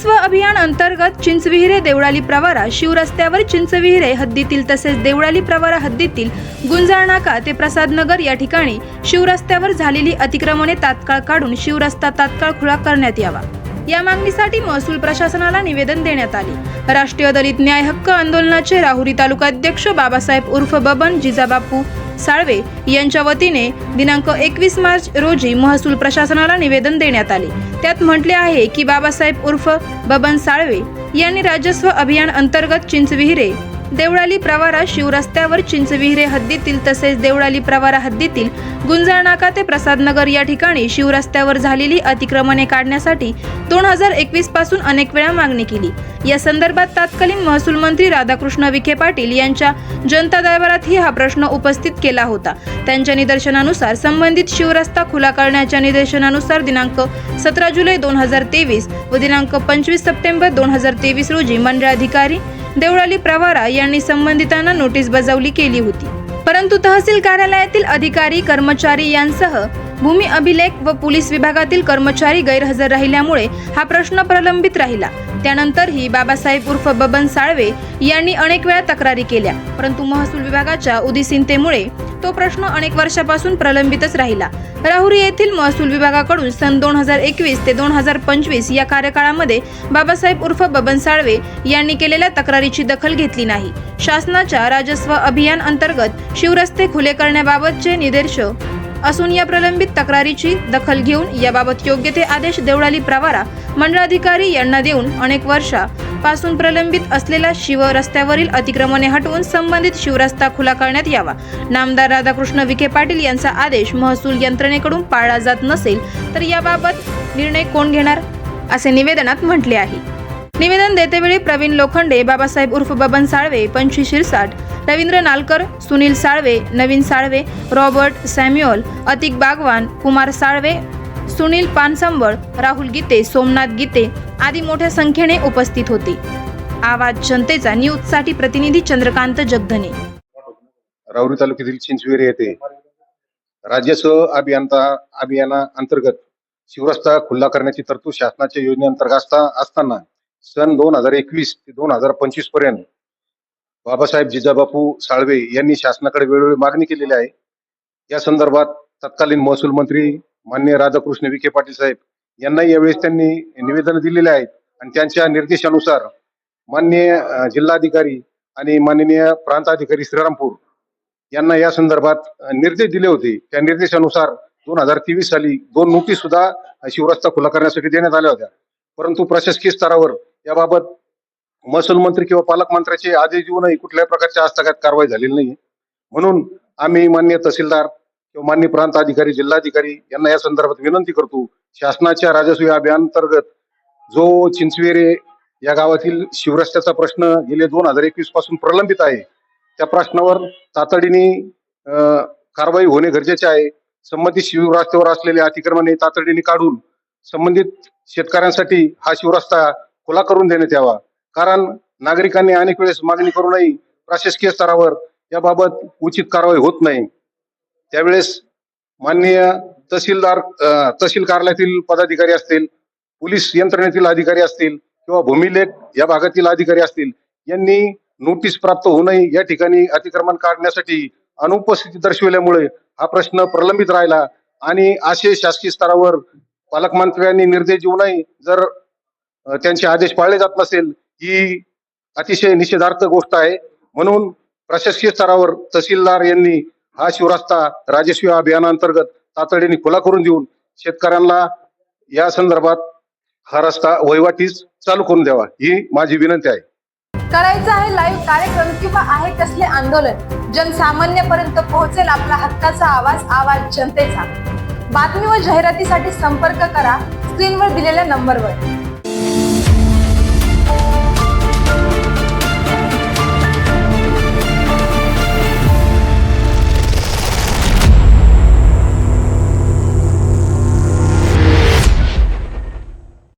राजस्व अभियान अंतर्गत चिंचविहिरे देवळाली प्रवरा शिवरस्त्यावर चिंचविहिरे हद्दीतील तसेच देवळाली प्रवरा हद्दीतील गुंजाळ नाका ते प्रसाद नगर या ठिकाणी शिवरस्त्यावर झालेली अतिक्रमणे तात्काळ काढून शिवरस्ता तात्काळ खुला करण्यात यावा या मागणीसाठी महसूल प्रशासनाला निवेदन देण्यात आले। राष्ट्रीय दलित न्याय हक्क आंदोलनाचे राहुरी तालुकाध्यक्ष बाबासाहेब उर्फ बबन जिजाबापू साळवे यांच्या वतीने दिनांक 21 मार्च रोजी महसूल प्रशासनाला निवेदन देण्यात आले। त्यात म्हटले आहे की बाबासाहेब उर्फ बबन साळवे यांनी राजस्व अभियान अंतर्गत चिंचविहिरे देवळाली प्रवरा शिवरस्त्यावर चिंचविहिरे हद्दीतील तसेच देवळाली प्रवरा हद्दीतील गुंजाळ नाका ते प्रसाद नगर या ठिकाणी शिवरस्त्यावर झालेली अतिक्रमणे काढण्यासाठी 2021 पासून अनेक वेळा मागणी केली। या संदर्भात तत्कालीन महसूल मंत्री राधाकृष्ण विखे पाटील यांच्या जनता दरबारातही हा प्रश्न उपस्थित केला होता। त्यांच्या निदर्शनानुसार संबंधित शिवरस्ता खुला करण्याच्या निर्देशनानुसार दिनांक 17 जुलै 2023 व दिनांक 25 सप्टेंबर 2023 रोजी मंडळाधिकारी देवळाली प्रवरा यांनी संबंधितांना नोटीस बजावली केली होती, परंतु तहसील कार्यालयातील अधिकारी कर्मचारी यांसह भूमी अभिलेख व पोलीस विभागातील कर्मचारी गैरहजर राहिल्यामुळे हा प्रश्न प्रलंबित राहिला। त्यानंतरही बाबासाहेब उर्फ बबन साळवे यांनी अनेक वेळा तक्रारी केल्या, परंतु महसूल विभागाच्या उदासीनतेमुळे तो प्रश्न अनेक वर्षापासून प्रलंबितच राहिला। राहुरी येथील महसूल विभागाकडून सन 2021 ते 2025 या कार्यकाळामध्ये बाबासाहेब उर्फ बबन साळवे यांनी केलेल्या तक्रारीची दखल घेतली नाही। शासनाच्या राजस्व अभियान अंतर्गत शिवरस्ते खुले करण्याबाबतचे निर्देश असून या प्रलंबित तक्रारीची दखल घेऊन याबाबत योग्य ते आदेश देवळाली प्रवरा मंडळाधिकारी यांना देऊन अनेक वर्षापासून प्रलंबित असलेला शिवरस्त्यावरील अतिक्रमणे हटवून संबंधित शिवरस्ता खुला करण्यात यावा। नामदार राधाकृष्ण विखे पाटील यांचा आदेश महसूल यंत्रणेकडून पाळला जात नसेल तर याबाबत निर्णय कोण घेणार, असे निवेदनात म्हटले आहे। निवेदन देतेवेळी प्रवीण लोखंडे, बाबासाहेब उर्फ बबन साळवे, पंची शिरसाट, रवींद्र नालकर, सुनील साळवे, नवीन साळवे, रॉबर्ट सॅम्युअल, अतिक बागवान, कुमार साळवे, सुनील पानसंबळ, राहुल गीते, सोमनाथ गीते आदी मोठ्या संख्येने उपस्थित होते। आवाज जनतेचा न्यूजसाठी प्रतिनिधी चंद्रकांत जगधने। राहुरी तालुक्यातील चिंचविहिरे येथे राजस्व अभियानाअंतर्गत शिवरस्ता खुला करण्याची तरतूद शासनाच्या योजनेअंतर्गत असताना सन 2021 ते 2025 पर्यंत बाबासाहेब जिजाबापू साळवे यांनी शासनाकडे वेळोवेळी मागणी केलेली आहे। या संदर्भात तत्कालीन महसूल मंत्री माननीय राधाकृष्ण विखे पाटील साहेब यांना यावेळेस त्यांनी निवेदन दिलेले आहेत आणि त्यांच्या निर्देशानुसार माननीय जिल्हाधिकारी आणि माननीय प्रांत अधिकारी श्रीरामपूर यांना या संदर्भात निर्देश दिले होते। त्या निर्देशानुसार 2023 साली 2 नोटीस सुद्धा शिवरस्ता खुला करण्यासाठी देण्यात आल्या होत्या, परंतु प्रशासकीय स्तरावर याबाबत महसूल मंत्री किंवा पालकमंत्र्याचे आदेश देऊनही कुठल्याही प्रकारच्या हस्तगत कारवाई झालेली नाही। म्हणून आम्ही माननीय तहसीलदार किंवा माननीय प्रांत अधिकारी जिल्हाधिकारी यांना या संदर्भात विनंती करतो, शासनाच्या राजस्व अभियानांतर्गत जो चिंचविहिरे या गावातील शिवरस्त्याचा प्रश्न गेले 2021 पासून प्रलंबित आहे, त्या प्रश्नावर तातडीने कारवाई होणे गरजेचे आहे। संबंधित शिवरस्त्यावर असलेले अतिक्रमणे तातडीने काढून संबंधित शेतकऱ्यांसाठी हा शिवरस्ता खुला करून देण्यात यावा, कारण नागरिकांनी अनेक वेळेस मागणी करूनही प्रशासकीय स्तरावर याबाबत उचित कारवाई होत नाही। त्यावेळेस माननीय तहसील कार्यालयातील पदाधिकारी असतील, पोलीस यंत्रणेतील अधिकारी असतील किंवा भूमिलेख या भागातील अधिकारी असतील, यांनी नोटीस प्राप्त होऊनही या ठिकाणी अतिक्रमण काढण्यासाठी अनुपस्थिती दर्शविल्यामुळे हा प्रश्न प्रलंबित राहिला आणि असे शासकीय स्तरावर पालकमंत्र्यांनी निर्देश देऊनही जर त्यांचे आदेश पाळले जात नसेल ही अतिशय निषेधार्थ गोष्ट आहे। म्हणून प्रशासकीय स्तरावर तहसीलदार यांनी हा शिवरस्ता राजस्व अभियानाअंतर्गत तातडीने खुला करून देऊन शेतकऱ्यांना या संदर्भात हा रस्ता वहिवाटीस चालू करून द्यावा, ही माझी विनंती आहे। करायचं आहे लाईव्ह कार्यक्रम किंवा आहे कसले आंदोलन जनसामान्यपर्यंत पोहोचेल आपला हक्काचा आवाज, आवाज जनतेचा। बातमी व जाहिरातीसाठी संपर्क करा स्क्रीनवर दिलेल्या नंबरवर।